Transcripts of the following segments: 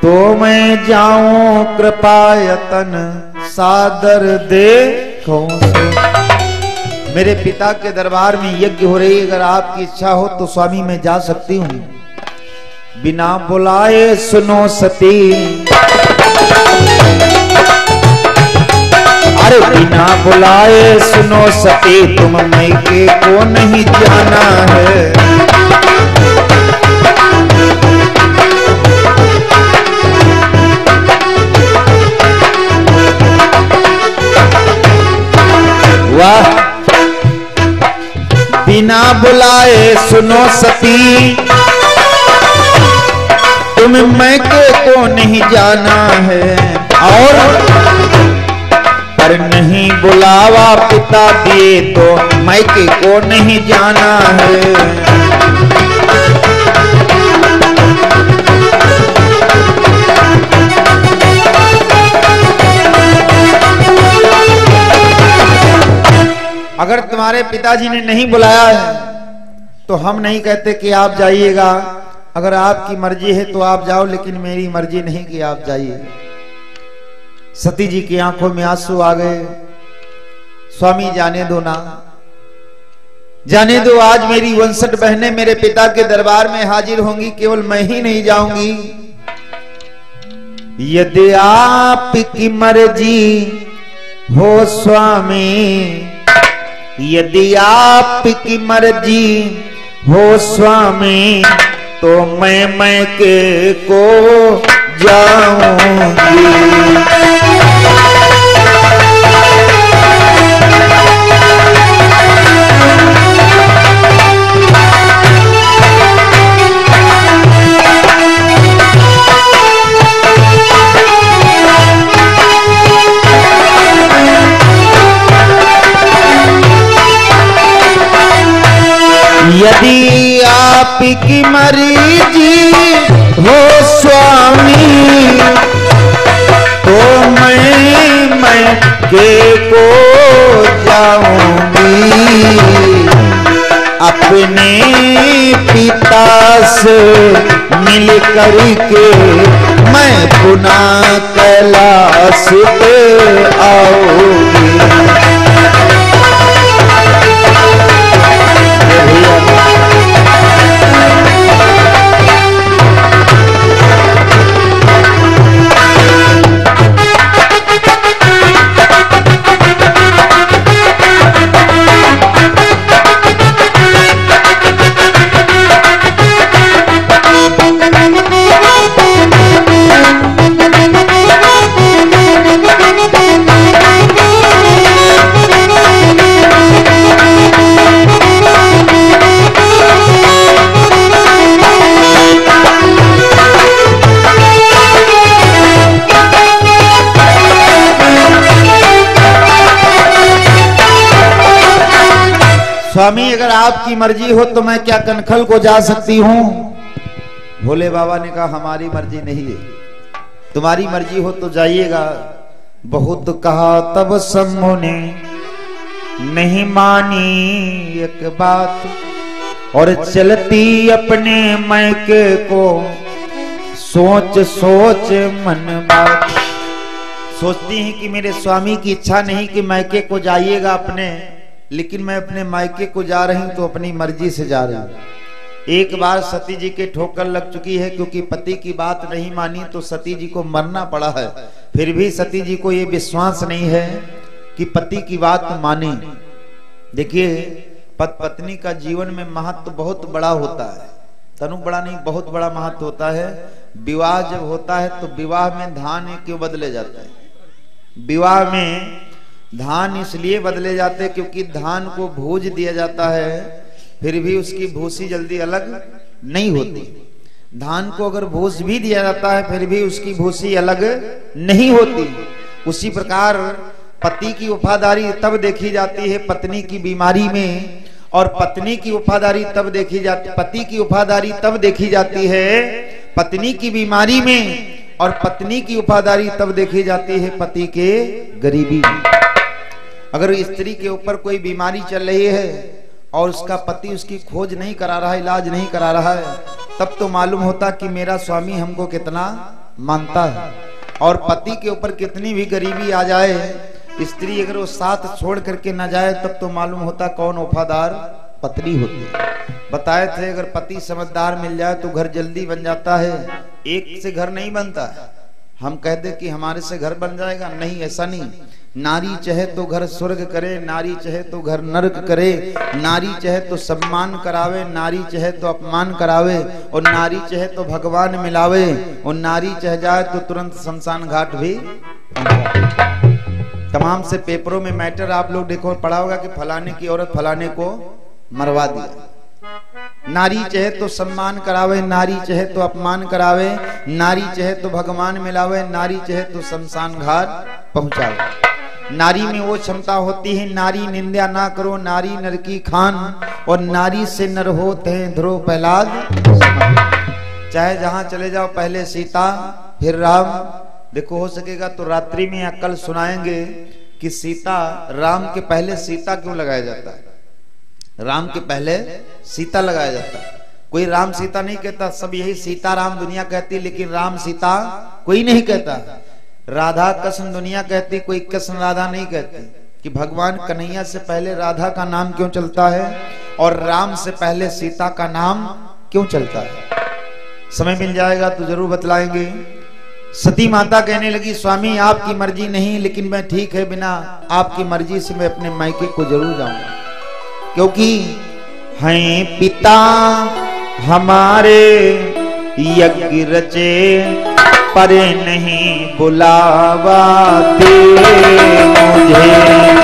तो मैं जाऊं कृपायतन सादर देखूं। मेरे पिता के दरबार में यज्ञ हो रही, अगर आपकी इच्छा हो तो स्वामी मैं जा सकती हूँ। बिना बुलाए सुनो सती, अरे बिना बुलाए सुनो सती, तुम मैके को नहीं जाना है। वाह, बिना बुलाए सुनो सती, तुम मैके को नहीं जाना है। और पर नहीं बुलावा पिता दिए तो मैके को नहीं जाना है। अगर तुम्हारे पिताजी ने नहीं बुलाया है तो हम नहीं कहते कि आप जाइएगा। अगर आपकी मर्जी है तो आप जाओ, लेकिन मेरी मर्जी नहीं कि आप जाइए। सती जी की आंखों में आंसू आ गए। स्वामी जाने दो ना, जाने दो। आज मेरी 59 बहनें मेरे पिता के दरबार में हाजिर होंगी, केवल मैं ही नहीं जाऊंगी। यदि आपकी मर्जी हो स्वामी, यदि आपकी मर्जी हो स्वामी, तो मैं के को जाऊंगी। यदि आपकी मर्जी हो स्वामी, तो मैं के को जाऊंगी। अपने पिता से मिल करके मैं पुनः कैलाश पे आऊंगी। स्वामी अगर आपकी मर्जी हो तो मैं क्या कनखल को जा सकती हूँ? भोले बाबा ने कहा हमारी मर्जी नहीं है, तुम्हारी मर्जी हो तो जाइएगा। बहुत कहा तब शंभु ने नहीं मानी एक बात, और चलती अपने मैके को सोच सोच मन बात। सोचती हैं कि मेरे स्वामी की इच्छा नहीं कि मैके को जाइएगा अपने, लेकिन मैं अपने मायके को जा रही हूं तो अपनी मर्जी से जा रही हूं। एक बार सती जी के ठोकर लग चुकी है, क्योंकि पति की बात नहीं मानी तो सती जी को मरना पड़ा है। फिर भी सती जी को यह विश्वास नहीं है कि पति की बात माने। देखिए, पत्नी का जीवन में महत्व बहुत बड़ा होता है। तनु बड़ा नहीं, बहुत बड़ा महत्व होता है। विवाह जब होता है तो विवाह में धान क्यों बदले जाता है? विवाह में धान इसलिए बदले जाते हैं क्योंकि धान को भूज दिया जाता है, फिर भी उसकी भूसी जल्दी अलग नहीं होती। धान को अगर भूस भी दिया जाता है फिर भी उसकी भूसी अलग नहीं होती। उसी प्रकार पति की वफादारी तब देखी जाती है पत्नी की बीमारी में, और पत्नी की वफादारी तब देखी जाती, पति की वफादारी तब देखी जाती है पत्नी की बीमारी में, और पत्नी की वफादारी तब देखी जाती है पति के गरीबी में। अगर स्त्री के ऊपर कोई बीमारी चल रही है और उसका पति उसकी खोज नहीं करा रहा है, इलाज नहीं करा रहा है, तब तो मालूम होता कि मेरा स्वामी हमको कितना मानता है। और पति के ऊपर कितनी भी गरीबी आ जाए, स्त्री अगर वो साथ छोड़ करके ना जाए तब तो मालूम होता कौन वफादार पत्नी होती है। बताए थे अगर पति समझदार मिल जाए तो घर जल्दी बन जाता है, एक से घर नहीं बनता है। हम कह दे कि हमारे से घर बन जाएगा, नहीं, ऐसा नहीं। नारी चाहे तो घर स्वर्ग करे, नारी चाहे तो घर नरक करे, नारी चाहे तो सम्मान करावे, नारी चाहे तो अपमान करावे, और नारी चाहे तो भगवान मिलावे, और नारी चाहे जाए तो तुरंत शमशान घाट भी। तमाम से पेपरों में मैटर आप लोग देखो पढ़ा होगा कि फलाने की औरत फलाने को मरवा दिया। नारी चाहे तो सम्मान करावे, नारी चाहे तो अपमान करावे, नारी चाहे तो भगवान मिलावे, नारी चाहे तो शमशान घाट पहुंचावे। नारी में वो क्षमता होती है, नारी निंदा ना करो, नारी नर की खान, और नारी से नर होते हैं ध्रुव प्रहलाद। चाहे जहां चले जाओ, पहले सीता फिर राम। देखो हो सकेगा तो रात्रि में कल सुनाएंगे कि सीता राम के पहले सीता क्यों लगाया जाता है। राम के पहले सीता लगाया जाता है। कोई राम सीता नहीं कहता, सब यही सीता राम दुनिया कहती, लेकिन राम सीता कोई नहीं कहता। राधा कृष्ण दुनिया कहती, कोई कृष्ण राधा नहीं कहती। कि भगवान कन्हैया से पहले राधा का नाम क्यों चलता है और राम से पहले सीता का नाम क्यों चलता है। समय मिल जाएगा तो जरूर बतलाएंगे। सती माता कहने लगी, स्वामी आपकी मर्जी नहीं, लेकिन मैं ठीक है, बिना आपकी मर्जी से मैं अपने मायके को जरूर जाऊंगा, क्योंकि हैं पिता हमारे यज्ञ रचे, पर नहीं बुलावा दे मुझे।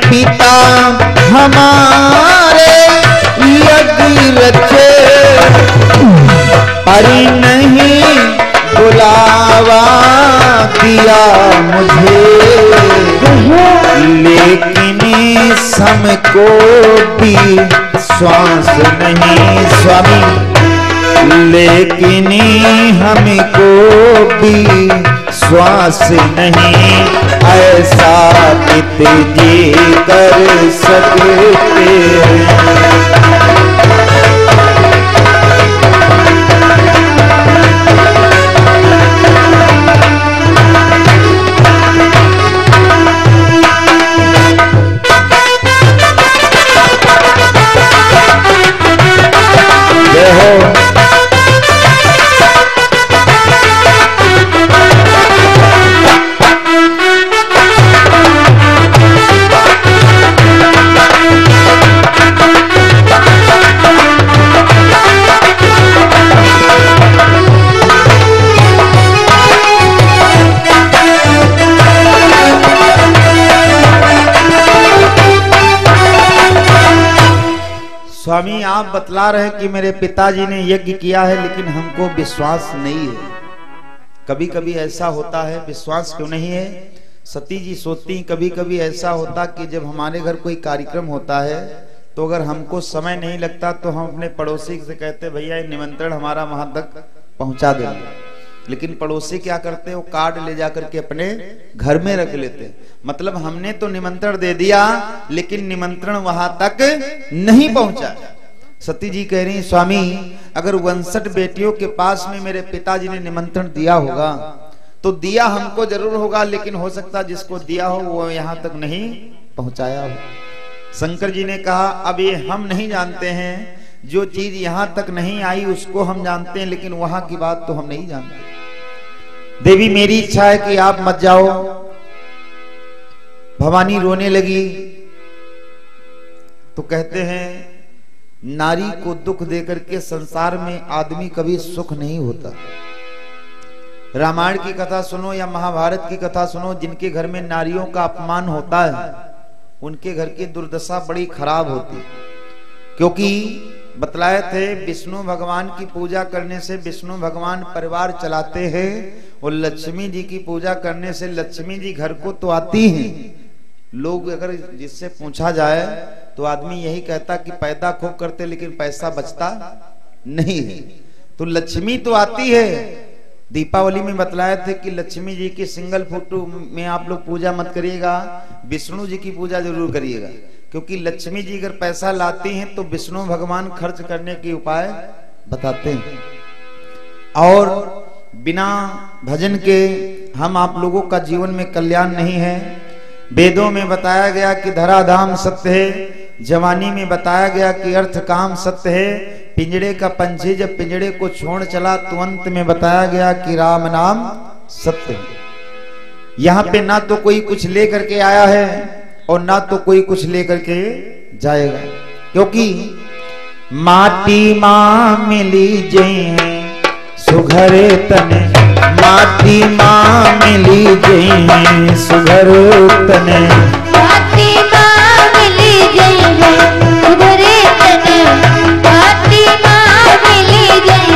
पिता हमारे यज्ञ रचे, पर नहीं बुलावा दिया मुझे, लेकिन हमको भी श्वास नहीं स्वामी, लेकिन हमको भी श्वास नहीं, ऐसा कितने जी कर सकते हैं। जय हो। स्वामी आप बतला रहे कि मेरे पिताजी ने यज्ञ किया है, लेकिन हमको विश्वास नहीं है। कभी कभी ऐसा होता है, विश्वास क्यों नहीं है। सती जी सोचती कभी कभी ऐसा होता कि जब हमारे घर कोई कार्यक्रम होता है तो अगर हमको समय नहीं लगता तो हम अपने पड़ोसी से कहते भैया ये निमंत्रण हमारा वहां तक पहुंचा देंगे, लेकिन पड़ोसी क्या करते वो कार्ड ले जाकर के अपने घर में रख लेते। मतलब हमने तो निमंत्रण दे दिया लेकिन निमंत्रण वहां तक नहीं पहुंचा। सती जी कह रही स्वामी अगर 59 बेटियों के पास में मेरे पिताजी ने निमंत्रण दिया होगा तो दिया हमको जरूर होगा, लेकिन हो सकता जिसको दिया हो वो यहां तक नहीं पहुंचाया हो। शंकर जी ने कहा अब ये हम नहीं जानते हैं, जो चीज यहां तक नहीं आई उसको हम जानते हैं, लेकिन वहां की बात तो हम नहीं जानते। देवी मेरी इच्छा है कि आप मत जाओ। भवानी रोने लगी तो कहते हैं नारी को दुख देकर के संसार में आदमी कभी सुख नहीं होता। रामायण की कथा सुनो या महाभारत की कथा सुनो, जिनके घर में नारियों का अपमान होता है उनके घर की दुर्दशा बड़ी खराब होती, क्योंकि बतलाए थे विष्णु भगवान की पूजा करने से विष्णु भगवान परिवार चलाते हैं और लक्ष्मी जी की पूजा करने से लक्ष्मी जी घर को तो आती हैं। लोग अगर जिससे पूछा जाए तो आदमी यही कहता कि पैदा खूब करते लेकिन पैसा बचता नहीं है। तो लक्ष्मी तो आती है। दीपावली में बतलाए थे कि लक्ष्मी जी की सिंगल फोटो में आप लोग पूजा मत करिएगा, विष्णु जी की पूजा जरूर करिएगा, क्योंकि लक्ष्मी जी अगर पैसा लाती हैं तो विष्णु भगवान खर्च करने के उपाय बताते हैं। और बिना भजन के हम आप लोगों का जीवन में कल्याण नहीं है। वेदों में बताया गया कि धराधाम सत्य है, जवानी में बताया गया कि अर्थ काम सत्य है, पिंजड़े का पंछी जब पिंजड़े को छोड़ चला तो अंत में बताया गया कि राम नाम सत्य है। यहाँ पे ना तो कोई कुछ लेकर के आया है और ना तो कोई कुछ लेकर के जाएगा, क्योंकि माटी माँ मिली जई सुघरे तने, माटी माँ मिली जई सुघरे तने, माटी माँ मिली जई सुघरे तने, माटी माँ मिली जई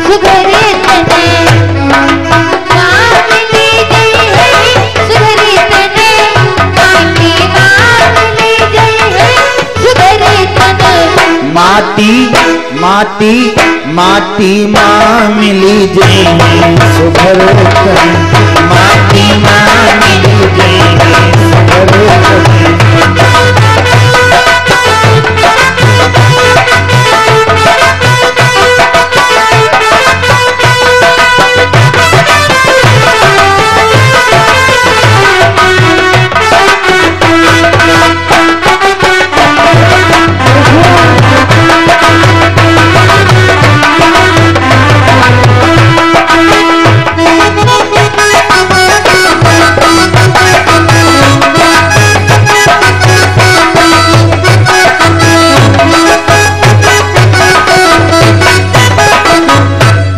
सुघरे तने, माँ मिली जई सुघरे तने, माटी माँ मिली जई सुघरे तने, माटी माटी माटी माँ मिली जई सुघरे तने, माटी माँ मिली जई सुघरे तने।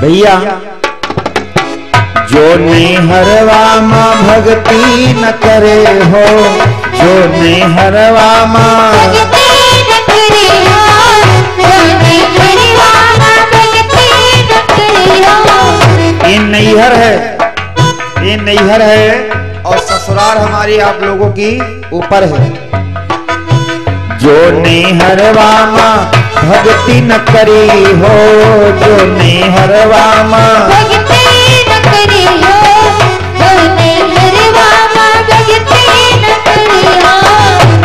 भैया जो हरवा माँ भक्ति न करे हो, जो हरवा माँ ये नैहर है, ये नैहर है और ससुराल हमारी आप लोगों की ऊपर है। जो हरवा माँ भक्ति न करी हो, जो हरवा माँ भक्ति न करी हो, जो हरवा माँ भक्ति न करी हो,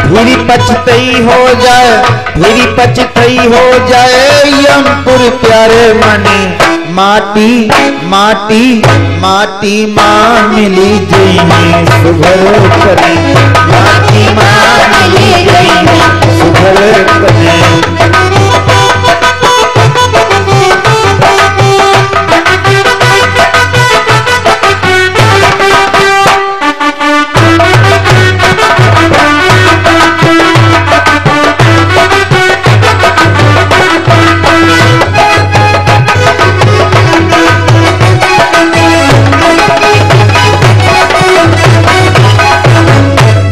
धीरी पछतई हो जाए, धीरी पछतई हो जाए यमपुर प्यारे मने, माटी माटी माटी माँ मिली जई सुघर करे, माटी माँ मिली जई सुघर करे।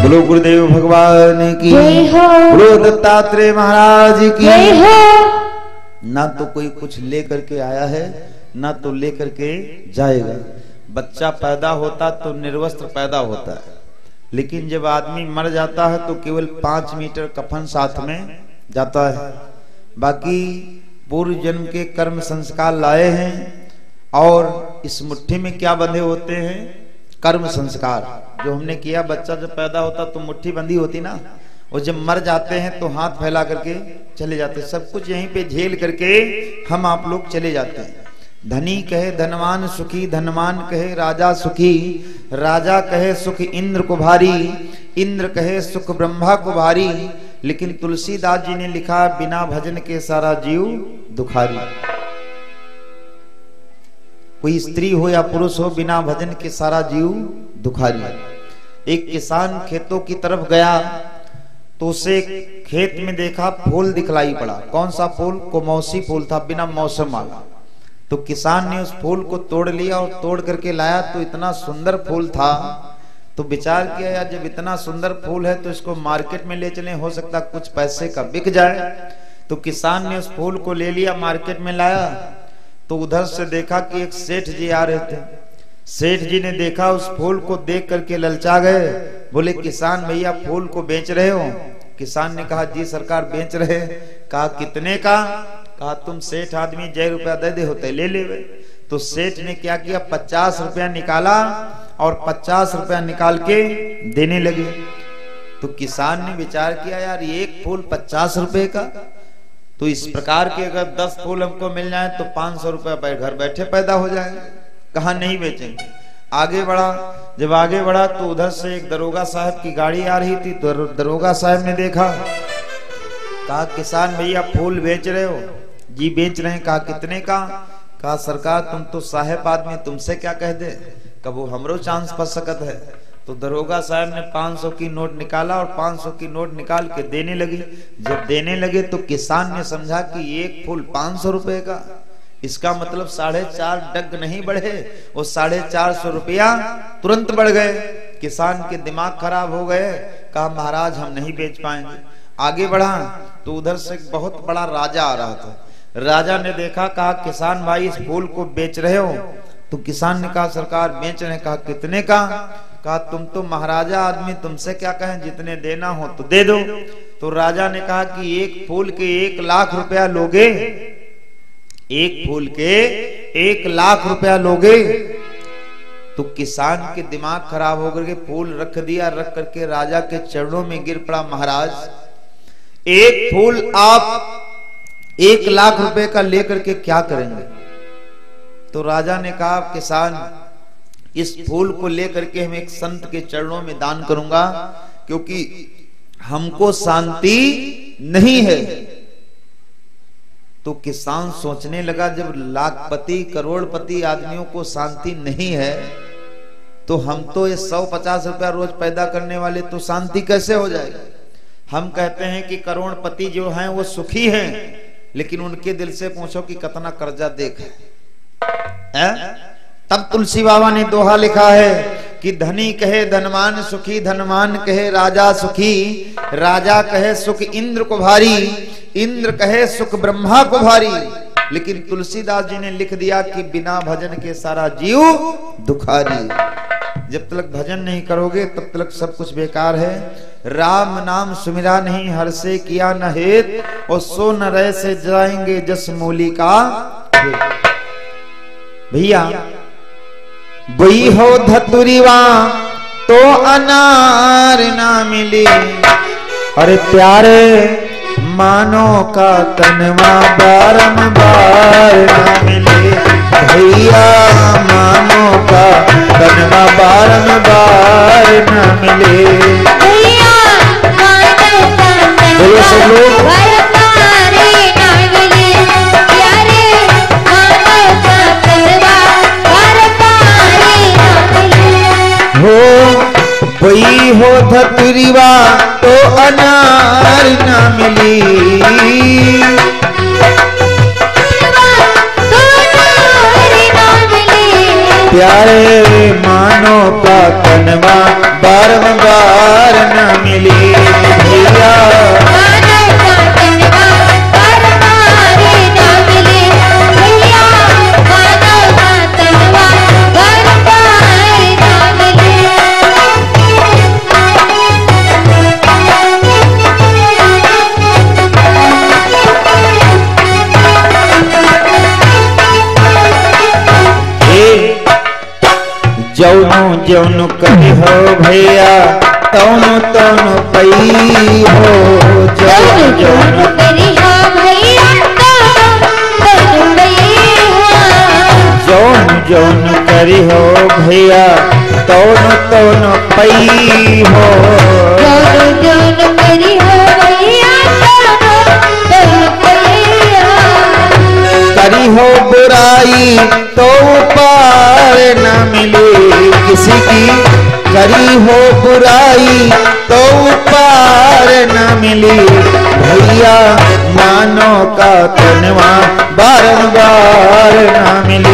बोलो गुरुदेव भगवान की, बोलो दत्तात्रेय महाराज की। ना तो कोई कुछ लेकर के आया है, ना तो लेकर के जाएगा। बच्चा पैदा होता तो निर्वस्त्र पैदा होता है, लेकिन जब आदमी मर जाता है तो केवल 5 मीटर कफन साथ में जाता है। बाकी पूर्व जन्म के कर्म संस्कार लाए हैं, और इस मुट्ठी में क्या बंधे होते हैं? कर्म संस्कार जो हमने किया। बच्चा जब पैदा होता तो मुट्ठी बंधी होती ना, और जब मर जाते हैं तो हाथ फैला करके चले जाते। सब कुछ यहीं पे झेल करके हम आप लोग चले जाते हैं। धनी कहे धनवान सुखी, धनवान कहे राजा सुखी, राजा कहे सुख इंद्र को भारी, इंद्र कहे सुख ब्रह्मा को भारी। लेकिन तुलसीदास जी ने लिखा, बिना भजन के सारा जीव दुखारी। कोई स्त्री हो या पुरुष हो, बिना भजन के सारा जीव दुखारी। एक किसान खेतों की तरफ गया तो उसे खेत में देखा फूल दिखलाई पड़ा। कौन सा फूल? कोमौसी फूल था, बिना मौसम वाला। तो किसान ने उस फूल को तोड़ लिया और तोड़ करके लाया तो इतना सुंदर फूल था। तो विचार किया, यार जब इतना सुंदर फूल है तो इसको मार्केट में ले चले, हो सकता कुछ पैसे का बिक जाए। तो किसान ने उस फूल को ले लिया, मार्केट में लाया। तो उधर से देखा कि एक सेठ जी आ रहे थे। सेठ जी ने देखा, उस फूल को देख करके ललचा गए। बोले, किसान भैया फूल को बेच रहे हो? किसान ने कहा जी सरकार बेच रहे। कहा कितने का? कहा तुम सेठ आदमी, जय रुपया दे दे होते ले ले। तो सेठ ने क्या किया, 50 रुपया निकाला और 50 रुपया निकाल के देने लगे। तो किसान ने विचार किया यार एक फूल 50 रुपए का, तो इस प्रकार के अगर 10 फूल हमको मिल जाए तो 500 रुपया घर बैठे पैदा हो जाएगा। कहा नहीं बेचेंगे। आगे बढ़ा। जब आगे बढ़ा तो उधर से एक दरोगा साहब की गाड़ी आ रही थी। तो दरोगा साहब ने देखा। कहा किसान भैया फूल बेच रहे हो? जी बेच रहे हैं। कहा कितने का? कहा सरकार तुम तो साहेब आदमी, तुमसे क्या कह दे, कब वो हमरो चांस फंस सकत है। तो दरोगा साहब ने 500 की नोट निकाला और 500 की नोट निकाल के देने लगी। जब देने लगे तो किसान ने समझा कि एक फूल 500 रुपए का, इसका मतलब 4.5 डग नहीं बढ़े, वो 450 रुपया तुरंत बढ़ गए। किसान के दिमाग खराब हो गए। कहा महाराज हम नहीं बेच पाएंगे। आगे बढ़ा तो उधर से एक बहुत बड़ा राजा आ रहा था। राजा ने देखा। कहा किसान भाई इस फूल को बेच रहे हो? तो किसान ने कहा सरकार बेच रहे। कहा कितने का? कहा तुम तो महाराजा आदमी, तुमसे क्या कहें, जितने देना हो तो दे दो। तो राजा ने कहा कि एक फूल के 1 लाख रुपया लोगे? एक फूल के 1 लाख रुपया लोगे? तो किसान के दिमाग खराब होकर के फूल रख दिया। रख करके राजा के चरणों में गिर पड़ा। महाराज एक फूल आप 1 लाख रुपए का लेकर के क्या करेंगे? तो राजा ने कहा किसान इस फूल को लेकर के हम एक संत के चरणों में दान करूंगा, क्योंकि हमको शांति नहीं है। तो किसान सोचने लगा जब लाखपति करोड़पति आदमियों को शांति नहीं है तो हम तो ये 150 रुपया रोज पैदा करने वाले तो शांति कैसे हो जाएगा। हम कहते हैं कि करोड़पति जो हैं वो सुखी हैं, लेकिन उनके दिल से पूछो कि कितना कर्जा देख है। तब तुलसी बाबा ने दोहा लिखा है कि धनी कहे धनवान सुखी, धनवान कहे राजा सुखी, राजा कहे सुख इंद्र को भारी, इंद्र कहे सुख ब्रह्मा को भारी। लेकिन तुलसीदास जी ने लिख दिया कि बिना भजन के सारा जीव दुखारी। जब तक भजन नहीं करोगे तब तक सब कुछ बेकार है। राम नाम सुमिरा नहीं हर से किया न हेत, और सो न रह से जाएंगे जस मूली का। भैया बई हो धतुरीवा तो अनार ना मिले, अरे प्यारे मानो का तनवा बारंबार ना मिले। भैया मानो का तनवा बारंबार ना मिले। भैया मानो का बोलो सब लोग। बारंबार ना मिले। प्यारे मानो का तनवा बारंबार ना मिले। हो बई हो धतुरीवा तो अनार ना मिली, प्यारे मानो का तनवा बारंबार न मिली। भैया मानो का तनवा बारंबार ना मिले। भैया मानो का तनवा बारंबार ना मिले। जौनो जौनो कही हो भैया तौनो तौनो पई हो। जौनो जौनो करी हो भैया तौनो पई हो। जौनो जौनो करी हो भैया तौनो तौनो पई हो। जौनो जौनो करी हो भैया तौनो पई हो। करी हो बुराई तो पार न मिले किसी की, करी हो बुराई तो पार न मिली। भैया मानो का तनवा बारंबार न मिली।